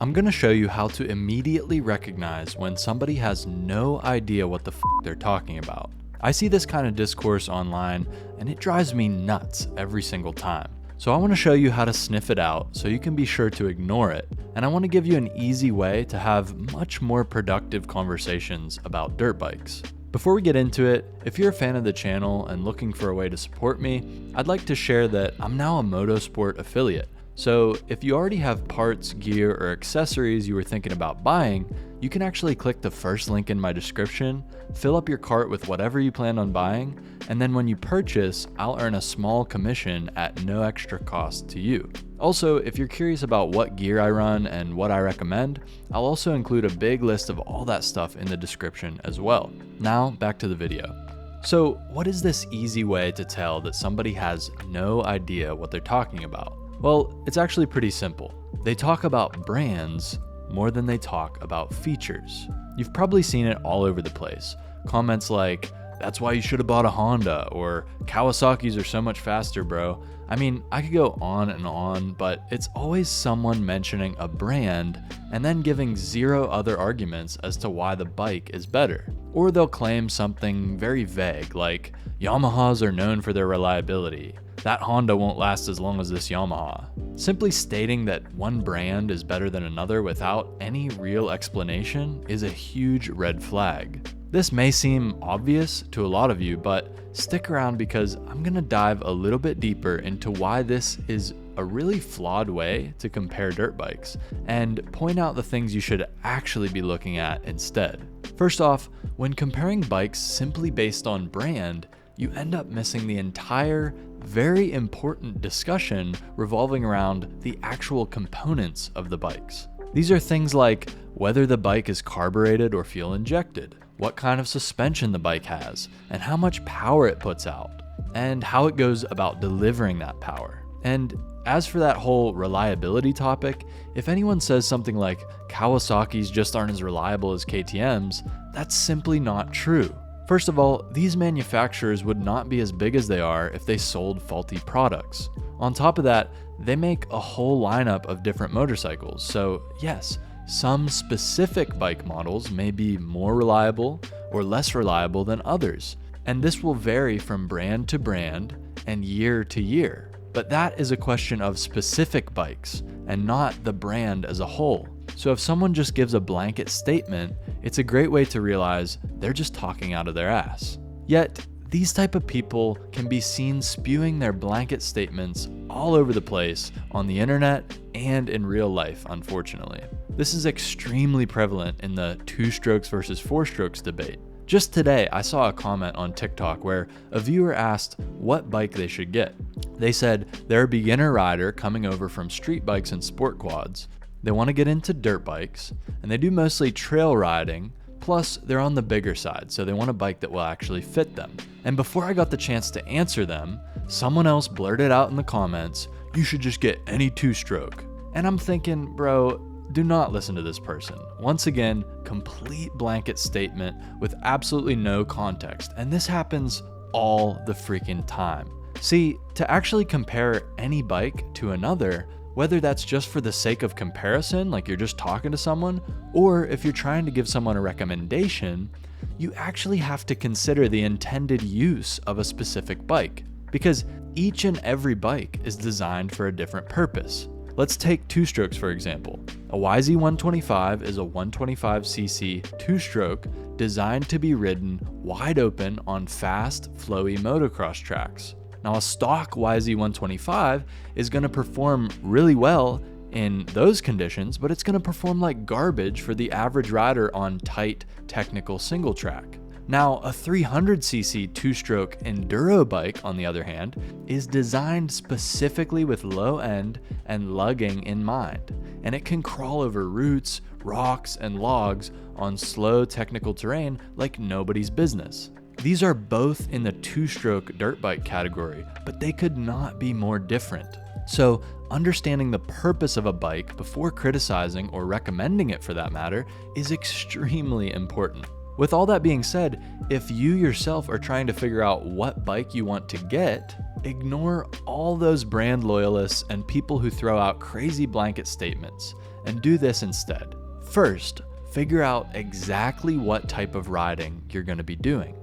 I'm gonna show you how to immediately recognize when somebody has no idea what the they're talking about. I see this kind of discourse online and it drives me nuts every single time. So I wanna show you how to sniff it out so you can be sure to ignore it. And I wanna give you an easy way to have much more productive conversations about dirt bikes. Before we get into it, if you're a fan of the channel and looking for a way to support me, I'd like to share that I'm now a motorsport affiliate. So if you already have parts, gear, or accessories you were thinking about buying, you can actually click the first link in my description, fill up your cart with whatever you plan on buying, and then when you purchase, I'll earn a small commission at no extra cost to you. Also, if you're curious about what gear I run and what I recommend, I'll also include a big list of all that stuff in the description as well. Now, back to the video. So, what is this easy way to tell that somebody has no idea what they're talking about? Well, it's actually pretty simple. They talk about brands more than they talk about features. You've probably seen it all over the place. Comments like, "That's why you should have bought a Honda," or "Kawasaki's are so much faster, bro." I mean, I could go on and on, but it's always someone mentioning a brand and then giving zero other arguments as to why the bike is better. Or they'll claim something very vague, like, "Yamahas are known for their reliability. That Honda won't last as long as this Yamaha." Simply stating that one brand is better than another without any real explanation is a huge red flag. This may seem obvious to a lot of you, but stick around because I'm gonna dive a little bit deeper into why this is a really flawed way to compare dirt bikes and point out the things you should actually be looking at instead. First off, when comparing bikes simply based on brand, you end up missing the entire, very important discussion revolving around the actual components of the bikes. These are things like whether the bike is carbureted or fuel injected, what kind of suspension the bike has, and how much power it puts out, and how it goes about delivering that power. And as for that whole reliability topic, if anyone says something like Kawasaki's just aren't as reliable as KTM's, that's simply not true. First of all, these manufacturers would not be as big as they are if they sold faulty products. On top of that, they make a whole lineup of different motorcycles, so yes, some specific bike models may be more reliable or less reliable than others, and this will vary from brand to brand and year to year. But that is a question of specific bikes and not the brand as a whole. So if someone just gives a blanket statement, it's a great way to realize they're just talking out of their ass. Yet, these type of people can be seen spewing their blanket statements all over the place on the internet and in real life, unfortunately. This is extremely prevalent in the 2-strokes versus 4-strokes debate. Just today, I saw a comment on TikTok where a viewer asked what bike they should get. They said they're a beginner rider coming over from street bikes and sport quads. They want to get into dirt bikes, and they do mostly trail riding, plus they're on the bigger side, so they want a bike that will actually fit them. And before I got the chance to answer them, someone else blurted out in the comments, "You should just get any 2-stroke." And I'm thinking, bro, do not listen to this person. Once again, complete blanket statement with absolutely no context, and this happens all the freaking time. See, to actually compare any bike to another, whether that's just for the sake of comparison, like you're just talking to someone, or if you're trying to give someone a recommendation, you actually have to consider the intended use of a specific bike, because each and every bike is designed for a different purpose. Let's take 2-strokes for example. A YZ125 is a 125cc 2-stroke designed to be ridden wide open on fast, flowy motocross tracks. Now a stock YZ125 is going to perform really well in those conditions, but it's going to perform like garbage for the average rider on tight, technical single track. Now a 300cc 2-stroke enduro bike, on the other hand, is designed specifically with low end and lugging in mind, and it can crawl over roots, rocks, and logs on slow technical terrain like nobody's business. These are both in the 2-stroke dirt bike category, but they could not be more different. So understanding the purpose of a bike before criticizing or recommending it for that matter is extremely important. With all that being said, if you yourself are trying to figure out what bike you want to get, ignore all those brand loyalists and people who throw out crazy blanket statements, and do this instead. First, figure out exactly what type of riding you're going to be doing,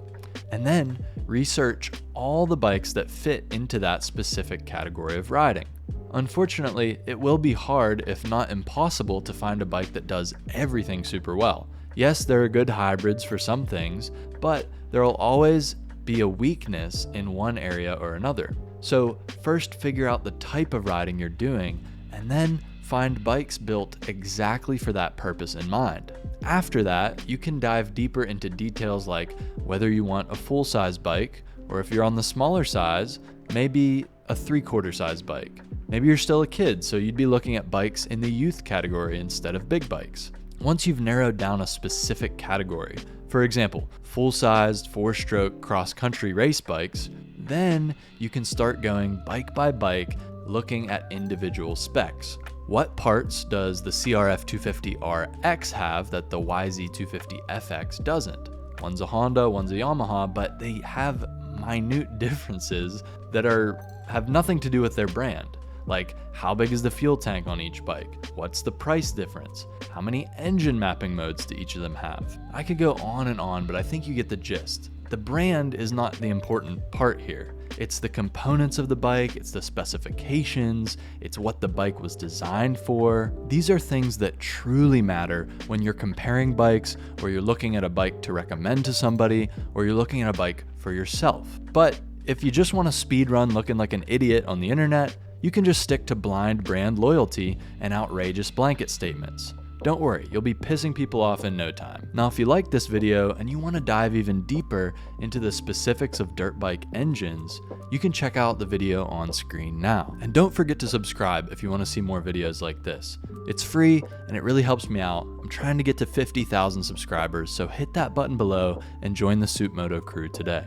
and then research all the bikes that fit into that specific category of riding. Unfortunately, it will be hard, if not impossible, to find a bike that does everything super well. Yes, there are good hybrids for some things, but there will always be a weakness in one area or another. So first figure out the type of riding you're doing, and then find bikes built exactly for that purpose in mind. After that, you can dive deeper into details like whether you want a full-size bike, or if you're on the smaller size, maybe a 3/4 size bike. Maybe you're still a kid, so you'd be looking at bikes in the youth category instead of big bikes. Once you've narrowed down a specific category, for example, full-sized 4-stroke cross-country race bikes, then you can start going bike by bike, looking at individual specs. What parts does the CRF 250RX have that the YZ250FX doesn't? One's a Honda, one's a Yamaha, but they have minute differences that have nothing to do with their brand. Like, how big is the fuel tank on each bike? What's the price difference? How many engine mapping modes do each of them have? I could go on and on, but I think you get the gist. The brand is not the important part here. It's the components of the bike, it's the specifications, it's what the bike was designed for. These are things that truly matter when you're comparing bikes, or you're looking at a bike to recommend to somebody, or you're looking at a bike for yourself. But if you just want to speed run looking like an idiot on the internet, you can just stick to blind brand loyalty and outrageous blanket statements. Don't worry, you'll be pissing people off in no time. Now, if you like this video and you want to dive even deeper into the specifics of dirt bike engines, you can check out the video on screen now. And don't forget to subscribe if you want to see more videos like this. It's free and it really helps me out. I'm trying to get to 50,000 subscribers, so hit that button below and join the Soup Moto crew today.